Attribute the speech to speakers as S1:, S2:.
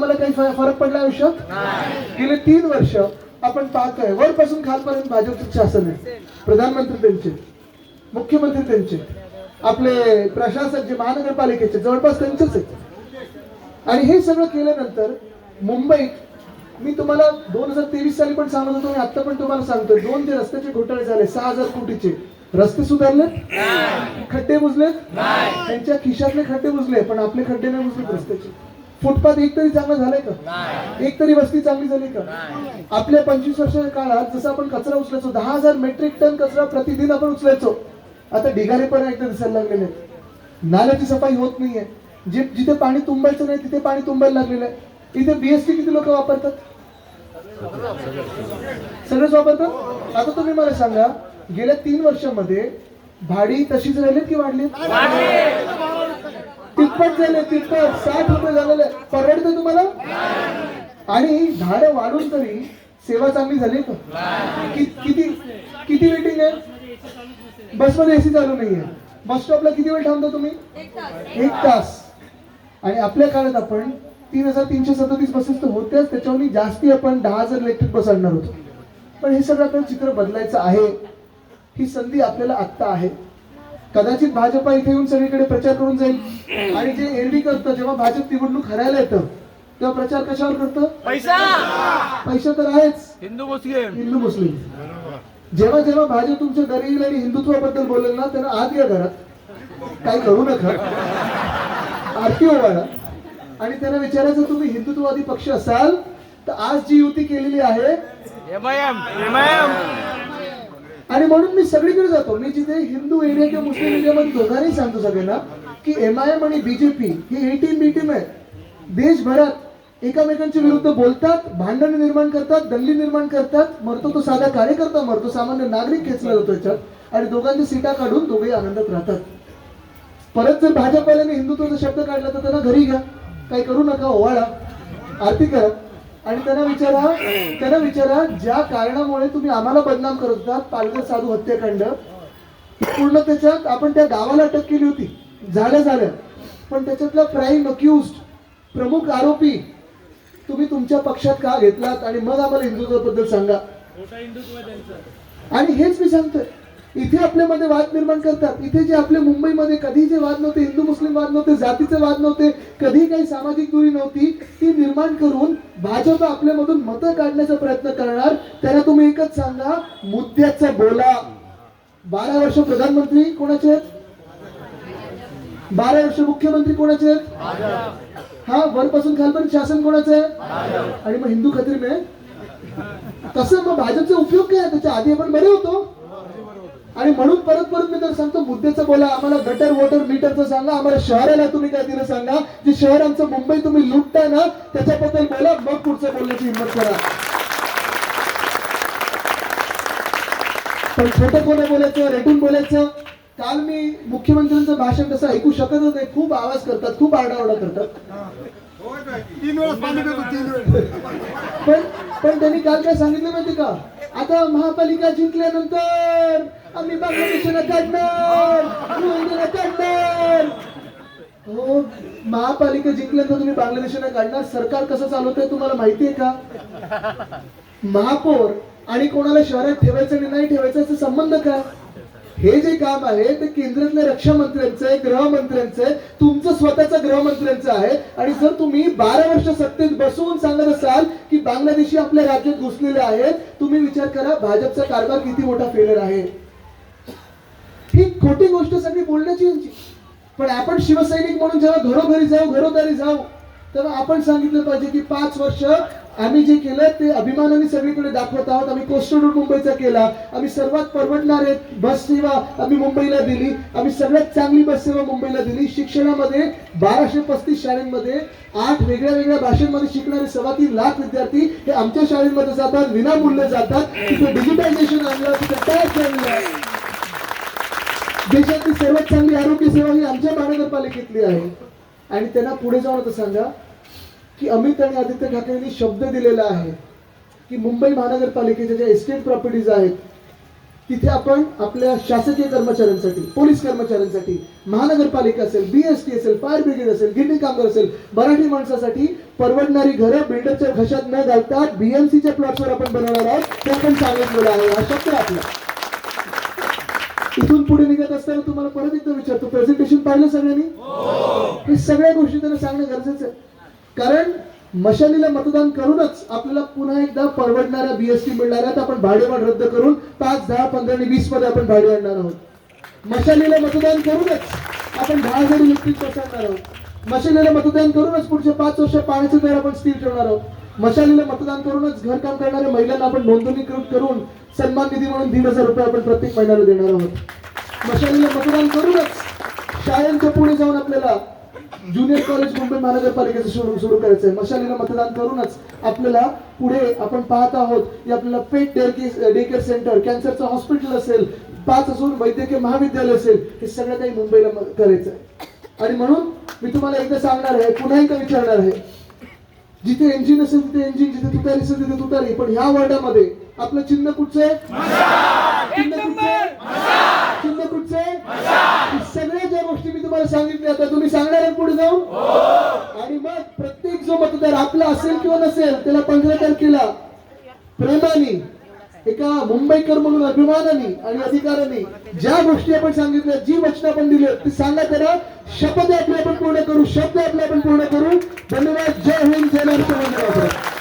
S1: मला काही फरक पडला आयुष्यात? गेले 3 वर्ष आपण पाहतोय वरपासून खालपर्यंत भाजपचं शासन आहे. प्रधानमंत्री त्यांचे, मुख्यमंत्री त्यांचे, आपले प्रशासक जे महानगरपालिकेचे जवळपास त्यांचेच आहेत. आणि हे सगळं केल्यानंतर मुंबईत मी तुम्हाला 2023 साली पण सांगत होतो, आता पण तुम्हाला सांगतोय, 2 ते रस्त्याचे घोटाळे झाले, 6000 कोटीचे. रस्ते सुधारले? खड्डे बुजले? त्यांच्या खिशातले खड्डे बुजले, पण आपले खड्डे नाही बुजले रस्त्याचे. फुटपाथ एक तरी चांगलं झालंय का? एक तरी वस्ती चांगली झाली का? आपल्या 25 वर्षाच्या काळात जसं आपण कचरा उचलायचो, 10,000 मेट्रिक टन कचरा प्रतिदिन आपण उचलायचो, आता ढिगारे पण एकदा दिसायला लागलेले आहेत. नाल्याची सफाई होत नाहीये, जिथे पाणी तुंबायचं नाही तिथे पाणी तुंबायला लागलेलं आहे. इथे बीएसटी किती लोक वापरतात? सगळेच वापरतात. आता तुम्ही मला सांगा, गेल्या 3 वर्षामध्ये भाडी तशीच राहिली की वाढली? तिप्पट झाले, तिप्पट. 60 रुपये झालेले. परवडतं तुम्हाला? आणि भाडं वाढून तरी सेवा चांगली झाली का? किती वेटिंग आहे? बसमध्ये एसी चालू नाहीये. बस स्टॉपला किती वेळ थांबता तुम्ही? 1 तास. आणि आपल्या काळात आपण 3337 बसेस तर होत्याच, त्याच्यावर जास्ती आपण 10,000 इलेक्ट्रिक बस आणणार होतो. पण हे सगळं आपल्याला चित्र बदलायचं आहे. ही संधी आपल्याला आत्ता आहे. कदाचित भाजपा इथे येऊन सगळीकडे प्रचार करून जाईल, आणि जे एरडी करतं, जेव्हा भाजप निवडणूक हरायला येतं तेव्हा प्रचार कशावर करतं? पैसा तर आहेच. हिंदू मुस्लिम. जेव्हा जेव्हा भाजप तुमच्या घरी येईल आणि हिंदुत्वाबद्दल बोलेल ना, त्यांना आत या घरात, काही करू नका, आरती ओवाळा, आणि त्यांना विचारायचं, तुम्ही हिंदुत्ववादी पक्ष असाल तर आज जी युती केलेली आहे आणि म्हणून मी सगळीकडे जातो. मी जिथे हिंदू एरिया किंवा मुस्लिम एरियामध्ये दोघांनी सांगतो सगळ्यांना की MIM आणि बीजेपी ही A टीम आहे. देशभरात एकमेकांच्या विरुद्ध बोलतात, भांडण निर्माण करतात, दंगली निर्माण करतात. मरतो तो साधा कार्यकर्ता, मरतो सामान्य नागरिक खेचला जातो याच्यात, आणि दोघांच्या सीटा काढून दोघेही आनंदात राहतात. परत जर भाजपवाल्याने हिंदुत्वाचा शब्द काढला तर त्यांना घरी घ्या, काही करू नका, ओवाळा, आरती करा, आणि त्यांना विचारा ज्या कारणामुळे तुम्ही आम्हाला बदनाम करत होता, पालघर साधू हत्याकांड, पूर्ण त्याच्यात आपण त्या गावाला अटक केली होती, झाल्या, पण त्याच्यातला प्राईम अक्यूज्ड, प्रमुख आरोपी तुम्ही तुमच्या पक्षात का घेतलात? आणि मग आम्हाला हिंदुत्वाबद्दल सांगा. आणि हेच मी सांगतोय, इथे आपल्यामध्ये वाद निर्माण करतात. इथे जे आपल्या मुंबईमध्ये कधी जे वाद नव्हते, हिंदू मुस्लिम वाद नव्हते, जातीचे वाद नव्हते, कधी काही सामाजिक दूरी नव्हती, ती निर्माण करून भाजप आपल्यामधून मतं काढण्याचा प्रयत्न करणार. त्याला तुम्ही एकच सांगा, मुद्द्याचं बोला. 12 वर्ष प्रधानमंत्री कोणाचे आहेत? 12 वर्ष मुख्यमंत्री कोणाचे आहेत? हा, वरपासून खालपर्यंत शासन कोणाचं आहे? आणि मग हिंदू खत्री में कसं? मग भाजपचा उपयोग काय? त्याच्या आधी आपण बरे होतो. आणि म्हणून परत मी तर सांगतो, मुद्द्याचं बोला. आम्हाला गटर वॉटर मीटरचं सांगा, आम्हाला शहराला तुम्ही काय दिलं सांगा. जे शहर आमचं मुंबई तुम्ही लुटताय ना, त्याच्याबद्दल बोला, मग पुढचं बोलण्याची हिंमत करा. पण छोटं कोणा बोलायचं, रेटून बोलायचं. काल मी मुख्यमंत्र्यांचं भाषण तसं ऐकू शकतच नाही. खूप आवाज करतात, खूप आरडाओरडा करतात. पण त्यांनी काल काय सांगितलं माहिती का? आता महापालिका जिंकल्यानंतर आम्ही बांगलादेशाला काढणार. हो, महापालिका जिंकल्यानंतर तुम्ही बांगलादेशाला काढणार. सरकार कसं चालवतंय तुम्हाला माहितीये का? महापौर आणि कोणाला शहरात ठेवायचं आणि नाही ठेवायचं याचा संबंध काय? हे जे काम आहे ते केंद्रातल्या रक्षा मंत्र्यांचं आहे, गृहमंत्र्यांचं आहे, तुमचं स्वतःचं गृहमंत्र्यांचं आहे. आणि जर तुम्ही 12 वर्ष सत्तेत बसवून सांगत असाल की बांगलादेशी आपल्या राज्यात घुसलेले आहेत, तुम्ही विचार करा भाजपचा कारभार किती मोठा फेलर आहे. ही खोटी गोष्ट सगळी बोलण्याची यांची. पण आपण शिवसैनिक म्हणून जेव्हा घरोदारी जाऊ तेव्हा आपण सांगितलं पाहिजे की 5 वर्ष आम्ही जे केलं ते अभिमानाने सगळीकडे दाखवत आहोत. आम्ही कोस्टल रूट मुंबईचा केला, आम्ही सर्वात परवडणारे बस सेवा आम्ही मुंबईला दिली, आम्ही सगळ्यात चांगली बस सेवा मुंबईला दिली. शिक्षणामध्ये 1235 शाळांमध्ये 8 वेगळ्या भाषांमध्ये शिकणारे 3.25 लाख विद्यार्थी हे आमच्या शाळेमध्ये जातात, विनामूल्य जातात. तिथे डिजिटायझेशन आणलं, तिथे टॅक्स आणलं. देशातली सर्वात चांगली आरोग्य सेवा ही आमच्या महानगरपालिकेतली आहे. आणि त्यांना पुढे जाऊन आता सांगा की अमित आणि आदित्य ठाकरेंनी शब्द दिलेला आहे की मुंबई महानगरपालिकेच्या ज्या एस्टेट प्रॉपर्टीज आहेत तिथे आपण आपल्या शासकीय कर्मचाऱ्यांसाठी, पोलीस कर्मचाऱ्यांसाठी, महानगरपालिका असेल, BST असेल, फायर ब्रिगेड असेल, गिरणी कामगार असेल, मराठी माणसासाठी परवडणारी घरं बिल्डरच्या घशात न घालता BMCच्या प्लॉट्सवर आपण बनवणार आहोत, ते आपण सांगितलेलं आहे. हा शब्द आहे आपला. इथून पुढे निघत असताना तुम्हाला परत एकदा विचारतो, प्रेझेंटेशन पाहिलं सगळ्यांनी? हे सगळ्या गोष्टी त्यांना सांगणं गरजेचं आहे. कारण मशालीला मतदान करूनच आपल्याला पुन्हा एकदा परवडणाऱ्या BST मिळणार आहेत. आपण भाडेवाढ रद्द करून 5, 10, 15 आणि 20 मध्ये आपण भाडे आणणार आहोत. मशालीला मतदान करूनच आपण 10,000 इलेक्ट्रिक बसवणार आहोत. मशालीला मतदान करूनच पुढच्या 5 वर्ष पाण्याचे दर आपण स्थिर ठेवणार आहोत. मशालीला मतदान करूनच घरकाम करणाऱ्या महिलांना आपण नोंदणीकृत करून सन्मान निधी म्हणून 1,500 रुपये आपण प्रत्येक महिन्याला देणार आहोत. मशालीला मतदान करूनच शाळांच्या पुढे जाऊन आपल्याला ज्युनियर कॉलेज मुंबई महानगरपालिकेचं सुरू करायचं आहे. मशालीला मतदान करूनच आपल्याला पुढे आपण पाहत आहोत की आपल्याला पेट डे केअर सेंटर, कॅन्सरचं हॉस्पिटल असेल, 5 अजून वैद्यकीय महाविद्यालय असेल, हे सगळं काही मुंबईला करायचं आहे. आणि म्हणून मी तुम्हाला एकदा सांगणार आहे, पुन्हा एकदा विचारणार आहे, जिथे इंजिन असेल तिथे इंजिन, जिथे तुतारी असेल तिथे तुतारी, पण ह्या वर्डामध्ये आपलं चिन्ह कुठचं आहे? चिन्ह कुठचं आहे? चिन्ह कुठचं आहे? सगळ्या ज्या गोष्टी मी तुम्हाला सांगितल्या आता तुम्ही सांगणार आहे पुढे जाऊन. आणि मग प्रत्येक जो मतदार आपला असेल किंवा नसेल त्याला 15 तारखेला प्रेमाने, एका मुंबईकर म्हणून अभिमानाने आणि अधिकाराने ज्या गोष्टी आपण सांगितल्या, जी वचनं आपण दिली ती सांगा त्याला. शपथ आपले आपण पूर्ण करू, शब्द आपले आपण पूर्ण करू. धन्यवाद. जय हिंद, जय महाराष्ट्र.